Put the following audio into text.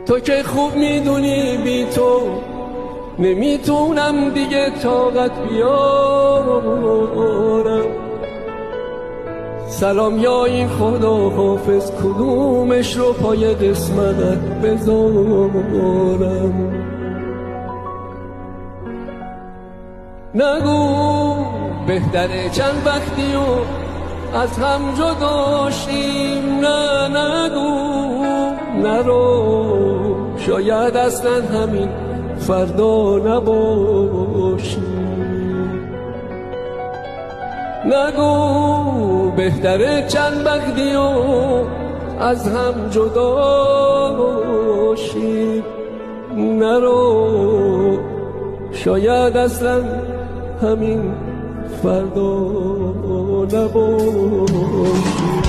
تو که خوب میدونی بی تو نمیتونم دیگه طاقت بیارم. سلام یا این خدا حافظ، کدومش رو پای قسمتت بذارم. نگو بهتره چند وقتی و از هم جدا شیم، نه نگو نرو، شاید اصلا همین فردا نباشیم. نگو بهتره چند وقتی و از هم جدا شیم، نرو، شاید اصلا همین فردا نباشیم.